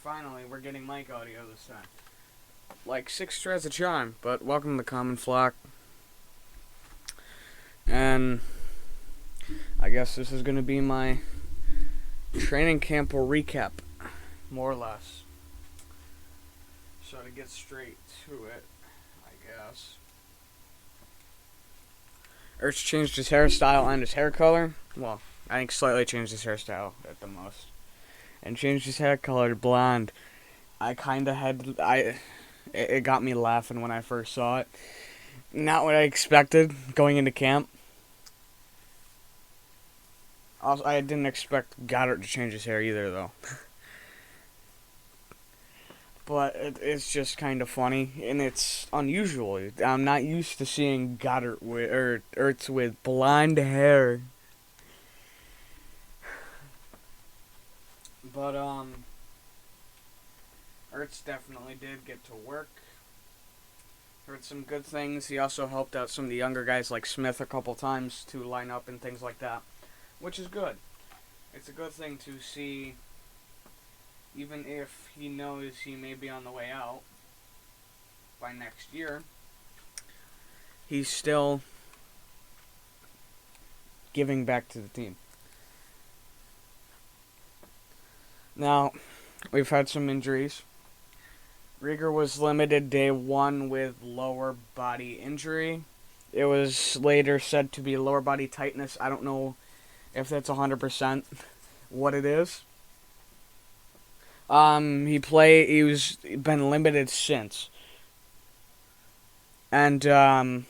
Finally, we're getting mic audio this time. Like 6 threads a charm, but welcome to the Common Flock. And I guess this is going to be my training camp recap, more or less. So to get straight to it, I guess. Ertz changed his hairstyle and his hair color. Well, I think slightly changed his hairstyle at the most. And changed his hair color to blonde. It got me laughing when I first saw it. Not what I expected going into camp. Also, I didn't expect Goddard to change his hair either, though. But it's just kind of funny, and it's unusual. I'm not used to seeing Ertz with blonde hair. But Ertz definitely did get to work. Heard some good things. He also helped out some of the younger guys like Smith a couple times to line up and things like that, which is good. It's a good thing to see, even if he knows he may be on the way out by next year. He's still giving back to the team. Now, we've had some injuries. Rieger was limited day one with lower body injury. It was later said to be lower body tightness. I don't know if that's 100% what it is. He's been limited since. And I'm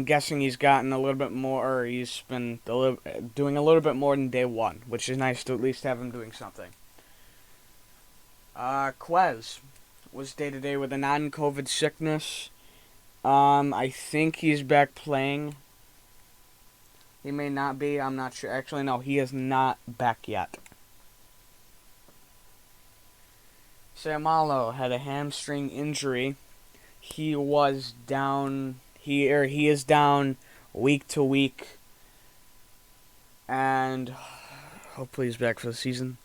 guessing he's gotten a little bit more, or he's been doing a little bit more than day one, which is nice to at least have him doing something. Quez was day-to-day with a non-COVID sickness. I think he's back playing. He may not be, I'm not sure. Actually, no, he is not back yet. Samalo had a hamstring injury. He was down, he is down week to week. And hopefully he's back for the season.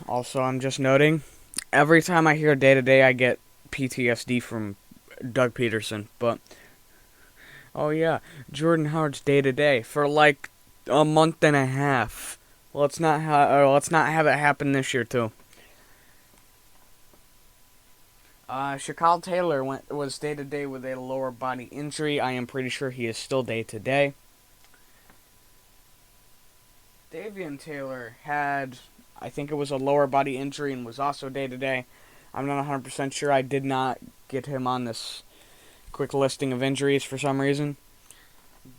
Also, I'm just noting, every time I hear day-to-day, I get PTSD from Doug Peterson. But, oh yeah, Jordan Howard's day-to-day for like a month and a half. Let's not have it happen this year too. Shaqual Taylor was day-to-day with a lower body injury. I am pretty sure he is still day-to-day. Davian Taylor had, I think it was a lower body injury and was also day-to-day. I'm not 100% sure. I did not get him on this quick listing of injuries for some reason.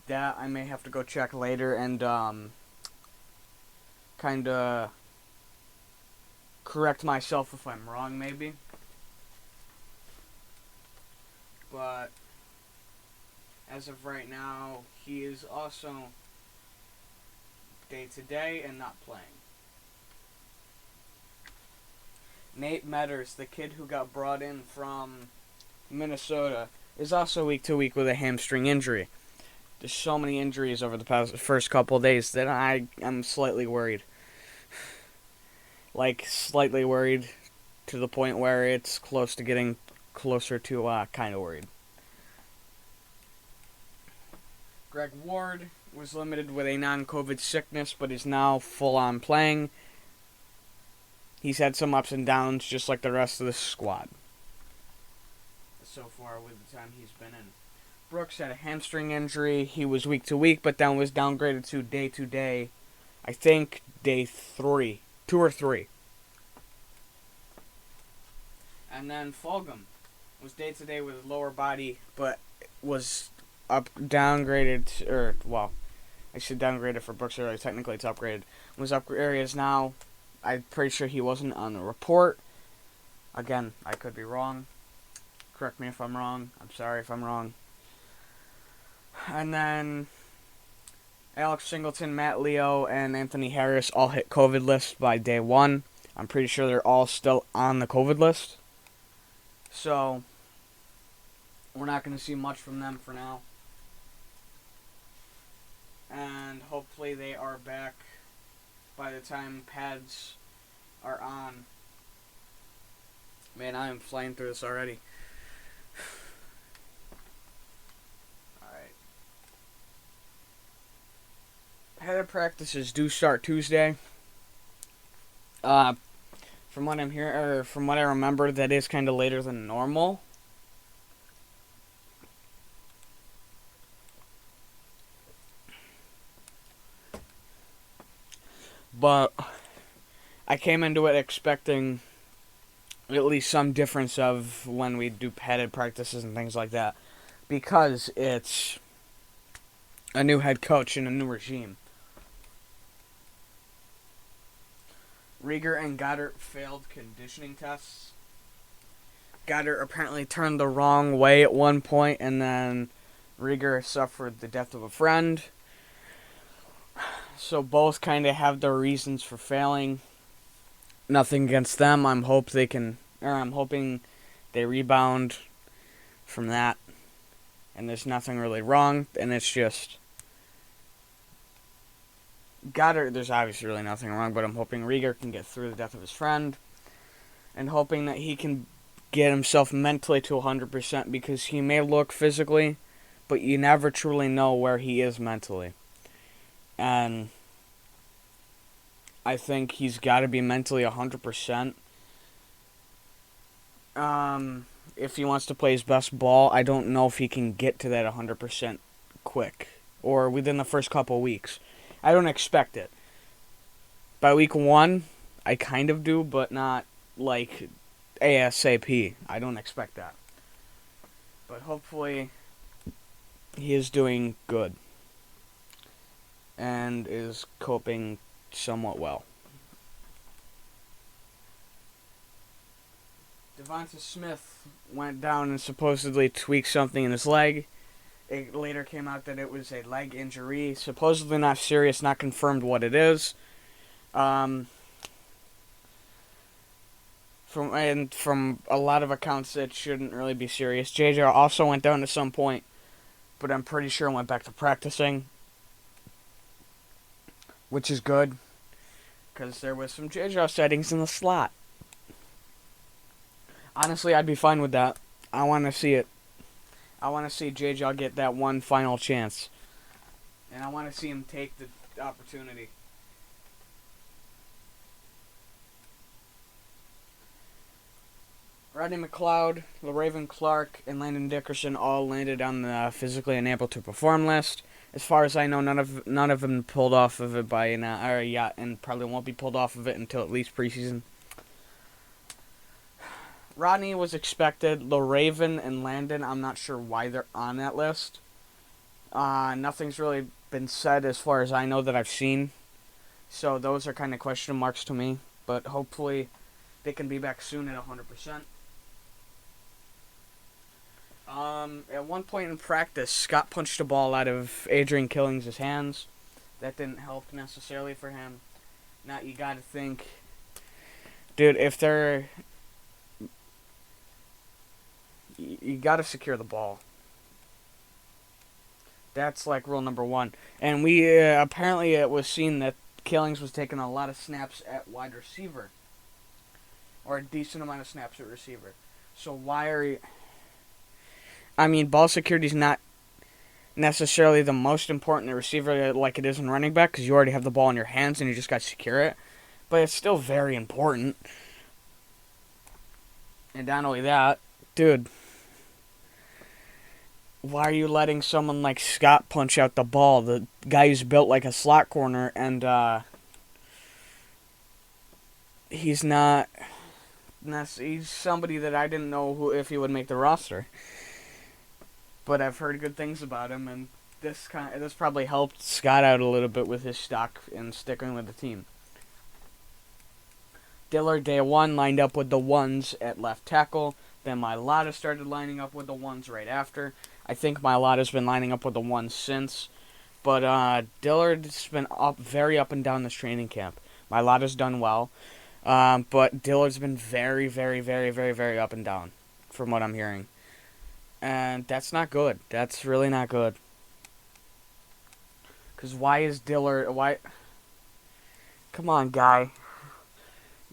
That I may have to go check later and kind of correct myself if I'm wrong, maybe. But as of right now, he is also day-to-day and not playing. Nate Metters, the kid who got brought in from Minnesota, is also week to week with a hamstring injury. There's so many injuries over the first couple of days that I'm slightly worried. Like, slightly worried to the point where it's close to getting closer to kind of worried. Greg Ward was limited with a non-COVID sickness, but is now full-on playing. He's had some ups and downs, just like the rest of the squad. So far with the time he's been in. Brooks had a hamstring injury. He was week to week, but then was downgraded to day. I think day 3. 2 or 3. And then Fulgham was day-to-day with lower body, but was downgraded, I should downgraded for Brooks earlier. Technically, it's upgraded. Was up areas now. I'm pretty sure he wasn't on the report. Again, I could be wrong. Correct me if I'm wrong. I'm sorry if I'm wrong. And then Alex Singleton, Matt Leo, and Anthony Harris all hit COVID list by day 1. I'm pretty sure they're all still on the COVID list. So, we're not going to see much from them for now. And hopefully they are back by the time pads are on. Man, I am flying through this already. Alright. Headed practices do start Tuesday. From what I'm hearing, or from what I remember, that is kind of later than normal. But I came into it expecting at least some difference of when we do headed practices and things like that, because it's a new head coach and a new regime. Rieger and Goddard failed conditioning tests. Goddard apparently turned the wrong way at one point, and then Rieger suffered the death of a friend. So both kind of have their reasons for failing. Nothing against them. I'm hoping they rebound from that. And there's nothing really wrong. And it's just Goddard, there's obviously really nothing wrong, but I'm hoping Rieger can get through the death of his friend. And hoping that he can get himself mentally to 100%, because he may look physically, but you never truly know where he is mentally. And I think he's got to be mentally 100%. If he wants to play his best ball, I don't know if he can get to that 100% quick or within the first couple of weeks. I don't expect it. By week 1, I kind of do, but not like ASAP. I don't expect that. But hopefully he is doing good and is coping somewhat well. Devonta Smith went down and supposedly tweaked something in his leg. It later came out that it was a leg injury, supposedly not serious, not confirmed what it is. From a lot of accounts, it shouldn't really be serious. JJ also went down at some point, but I'm pretty sure went back to practicing, which is good, because there was some JJ sightings in the slot. Honestly, I'd be fine with that. I want to see it. I want to see JJ get that one final chance. And I want to see him take the opportunity. Rodney McLeod, LaRaven Clark, and Landon Dickerson all landed on the physically unable to perform list. As far as I know, none of them pulled off of it by now, and probably won't be pulled off of it until at least preseason. Rodney was expected. LaRaven and Landon, I'm not sure why they're on that list. Nothing's really been said as far as I know that I've seen. So those are kind of question marks to me. But hopefully they can be back soon at 100%. At one point in practice, Scott punched a ball out of Adrian Killings' hands. That didn't help necessarily for him. Now you gotta think, dude, if they're... You gotta secure the ball. That's like rule number 1. And we apparently it was seen that Killings was taking a lot of snaps at wide receiver, or a decent amount of snaps at receiver. So why are you? I mean, ball security is not necessarily the most important at receiver like it is in running back, because you already have the ball in your hands and you just got to secure it. But it's still very important. And not only that, dude, why are you letting someone like Scott punch out the ball? The guy who's built like a slot corner, and he's not. He's somebody that I didn't know if he would make the roster. But I've heard good things about him, and this probably helped Scott out a little bit with his stock and sticking with the team. Dillard day 1 lined up with the ones at left tackle. Then Mailata started lining up with the ones right after. I think Mailata's been lining up with the ones since. But Dillard's been very up and down this training camp. Mailata's done well. But Dillard's been very, very, very, very, very up and down, from what I'm hearing. And that's not good. That's really not good. Because why is Dillard... Why... Come on, guy.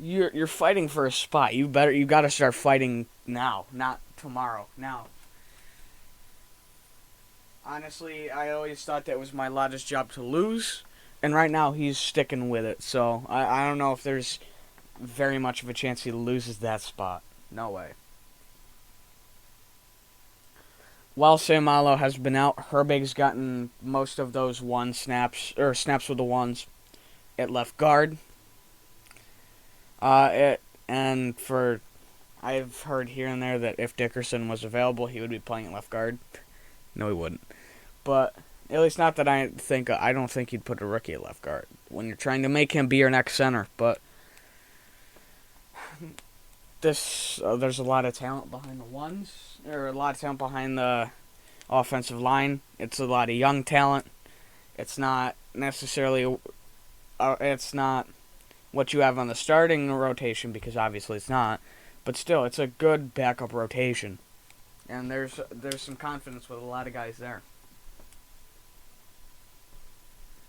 you're fighting for a spot. You got to start fighting now, not tomorrow. Now. Honestly, I always thought that was my largest job to lose, and right now he's sticking with it. So I don't know if there's very much of a chance he loses that spot. No way. While Samalo has been out, Herbig's gotten most of those one snaps or snaps with the ones at left guard. And for I've heard here and there that if Dickerson was available, he would be playing at left guard. No, he wouldn't. But at least not that I don't think you'd put a rookie at left guard when you're trying to make him be your next center. But there's a lot of talent behind the ones, or a lot of talent behind the offensive line. It's a lot of young talent. It's not necessarily it's not what you have on the starting rotation, because obviously it's not. But still, it's a good backup rotation, and there's some confidence with a lot of guys there.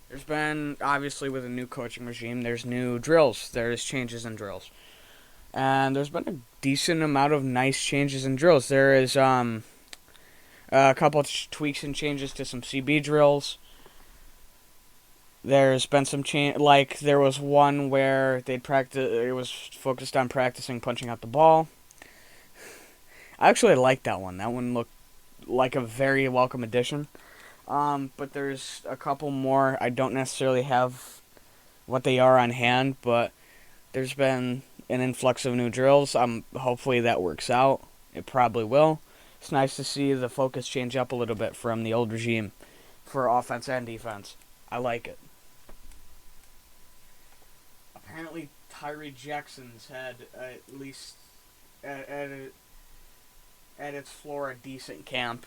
There's been, obviously, with a new coaching regime, there's new drills. There's changes in drills. And there's been a decent amount of nice changes in drills. There is a couple of tweaks and changes to some CB drills. There's been some change, like there was one where it was focused on practicing punching out the ball. I actually liked that one. That one looked like a very welcome addition. But there's a couple more. I don't necessarily have what they are on hand, but there's been an influx of new drills. Hopefully that works out. It probably will. It's nice to see the focus change up a little bit from the old regime for offense and defense. I like it. Apparently, Tyree Jackson's had at least at its floor a decent camp.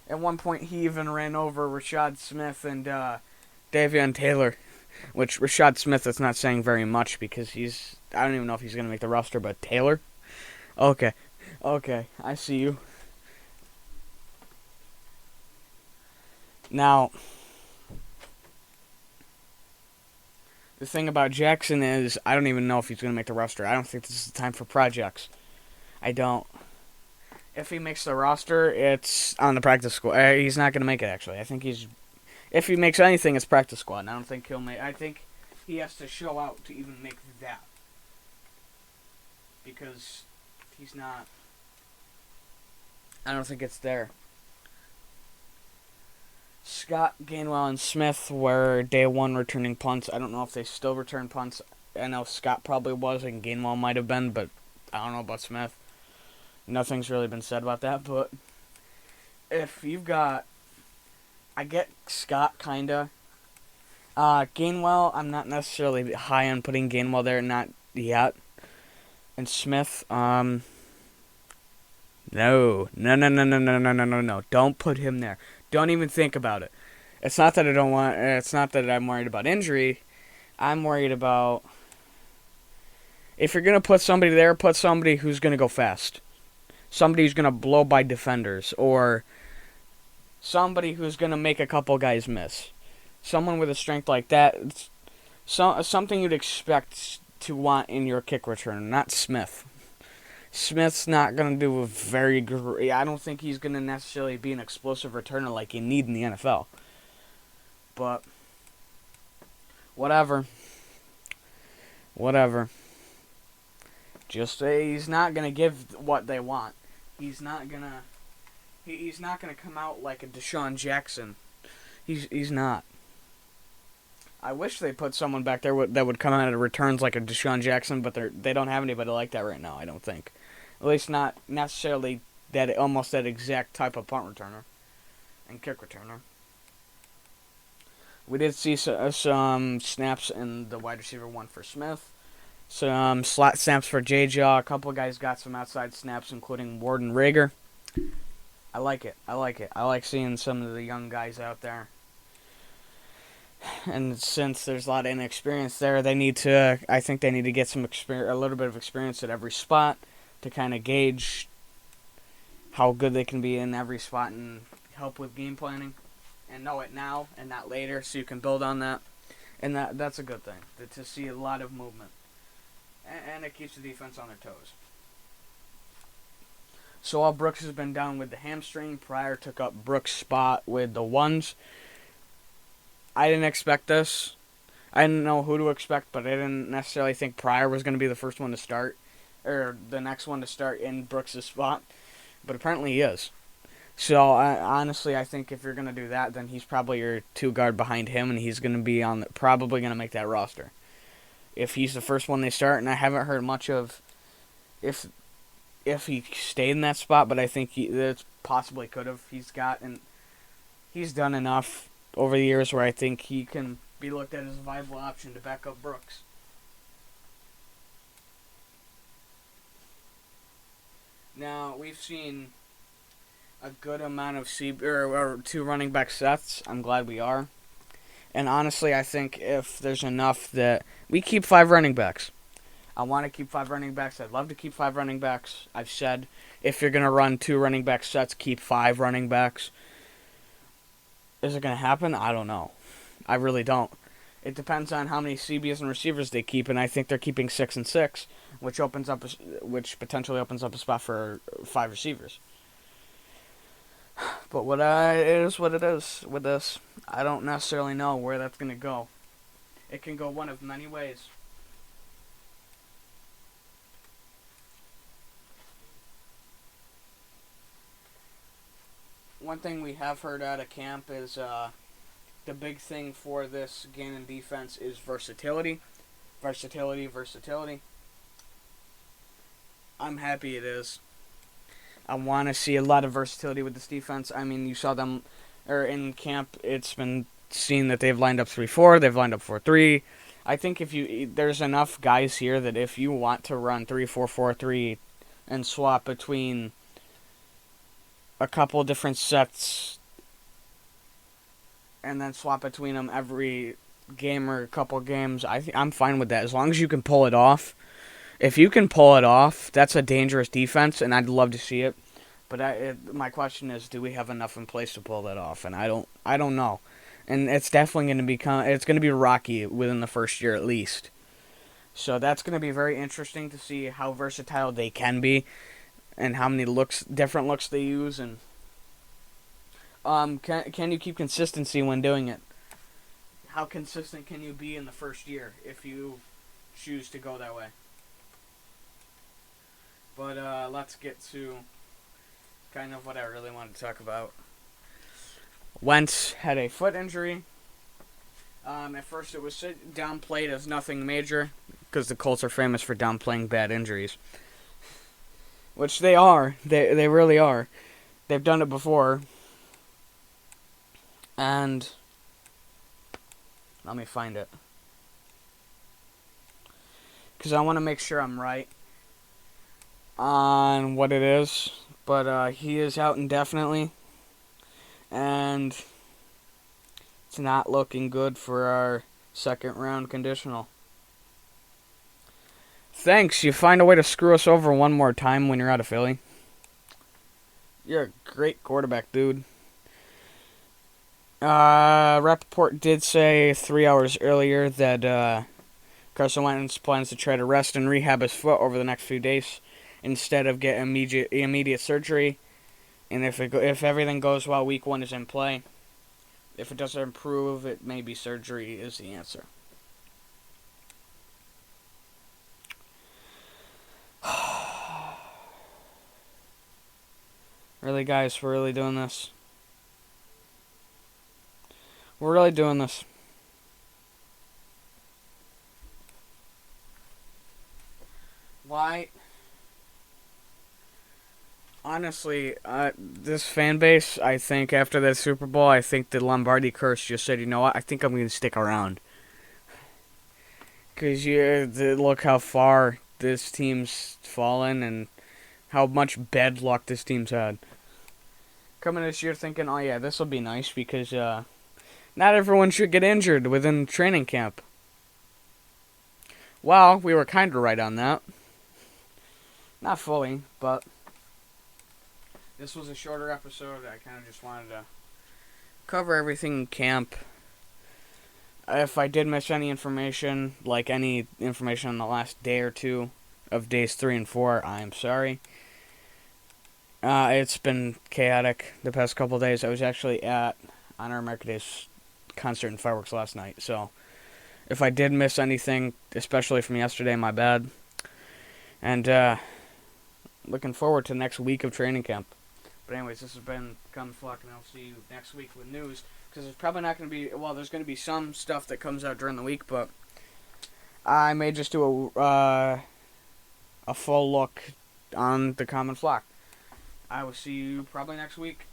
At one point, he even ran over Rashad Smith and Davion Taylor, which Rashad Smith is not saying very much because I don't even know if he's going to make the roster, but Taylor? Okay, I see you. Now, the thing about Jackson is I don't even know if he's going to make the roster. I don't think this is the time for projects. I don't. If he makes the roster, it's on the practice squad. He's not going to make it, actually. I think if he makes anything, it's practice squad. And I don't think he'll make. I think he has to show out to even make that, because he's not. I don't think it's there. Scott, Gainwell, and Smith were day one returning punts. I don't know if they still return punts. I know Scott probably was, and Gainwell might have been, but I don't know about Smith. Nothing's really been said about that, but if you've got, I get Scott kinda. Gainwell, I'm not necessarily high on putting Gainwell there, not yet. And Smith, no. Don't put him there. Don't even think about it. It's not that I'm worried about injury. I'm worried about, if you're gonna put somebody there, put somebody who's gonna go fast. Somebody who's going to blow by defenders, or somebody who's going to make a couple guys miss. Someone with a strength like that, something you'd expect to want in your kick returner, not Smith. Smith's not going to do a very great. I don't think he's going to necessarily be an explosive returner like you need in the NFL. But whatever. Just say he's not gonna give what they want. He's not gonna come out like a Deshaun Jackson. He's not. I wish they put someone back there that would come out of returns like a Deshaun Jackson, but they don't have anybody like that right now. I don't think. At least not necessarily almost that exact type of punt returner and kick returner. We did see some snaps in the wide receiver one for Smith. Some slot snaps for J-Jaw. A couple of guys got some outside snaps, including Warden Rager. I like it. I like seeing some of the young guys out there. And since there's a lot of inexperience there, I think they need to get a little bit of experience at every spot to kind of gauge how good they can be in every spot and help with game planning. And know it now and not later, so you can build on that. And that's a good thing, to see a lot of movement. and it keeps the defense on their toes. So while Brooks has been down with the hamstring, Pryor took up Brooks' spot with the ones. I didn't expect this. I didn't know who to expect, but I didn't necessarily think Pryor was going to be the first one to start, or the next one to start in Brooks' spot, but apparently he is. So honestly, I think if you're going to do that, then he's probably your two guard behind him, and he's going to be probably going to make that roster. If he's the first one they start, and I haven't heard much of if he stayed in that spot, but I think that possibly could have. He's done enough over the years where I think he can be looked at as a viable option to back up Brooks. Now, we've seen a good amount of two running back sets. I'm glad we are. And honestly, I think if there's enough that we keep 5 running backs. I want to keep 5 running backs. I'd love to keep 5 running backs. I've said if you're going to run 2 running back sets, keep 5 running backs. Is it going to happen? I don't know. I really don't. It depends on how many CBs and receivers they keep, and I think they're keeping 6 and 6, which potentially opens up a spot for 5 receivers. But it is what it is with this. I don't necessarily know where that's going to go. It can go one of many ways. One thing we have heard out of camp is the big thing for this Gannon defense is versatility. Versatility. I'm happy it is. I want to see a lot of versatility with this defense. I mean, you saw them in camp. It's been seen that they've lined up 3-4. They've lined up 4-3. I think there's enough guys here that if you want to run 3-4-4-3 and swap between a couple different sets and then swap between them every game or a couple games, I'm fine with that as long as you can pull it off. If you can pull it off, that's a dangerous defense, and I'd love to see it. But my question is, do we have enough in place to pull that off? And I don't know. And it's definitely going to be rocky within the first year at least. So that's going to be very interesting to see how versatile they can be, and how many different looks they use, and can you keep consistency when doing it? How consistent can you be in the first year if you choose to go that way? But let's get to kind of what I really wanted to talk about. Wentz had a foot injury. At first it was downplayed as nothing major, because the Colts are famous for downplaying bad injuries. Which they are. They really are. They've done it before. And let me find it, because I want to make sure I'm right on what it is. But he is out indefinitely, and it's not looking good for our second round conditional. Thanks, you find a way to screw us over one more time when you're out of Philly. You're a great quarterback, dude. Rappaport did say 3 hours earlier that Carson Wentz plans to try to rest and rehab his foot over the next few days instead of get immediate surgery. And if everything goes well, week 1 is in play. If it doesn't improve, it may be surgery is the answer. Really, guys, we're really doing this. We're really doing this. Why? Honestly, this fan base, I think after that Super Bowl, I think the Lombardi curse just said, you know what, I think I'm going to stick around. Because look how far this team's fallen and how much bad luck this team's had. Coming this year thinking, oh yeah, this will be nice because not everyone should get injured within training camp. Well, we were kind of right on that. Not fully, but this was a shorter episode. I kind of just wanted to cover everything in camp. if I did miss any information, like any information on the last day or two of days 3 and 4, I'm sorry. It's been chaotic the past couple of days. I was actually at Honor America Day's concert and fireworks last night, so if I did miss anything, especially from yesterday, my bad. And looking forward to next week of training camp. But anyways, this has been Come Flock, and I'll see you next week with news. Because there's probably not going to be, well, there's going to be some stuff that comes out during the week, but I may just do a full look on the Common Flock. I will see you probably next week.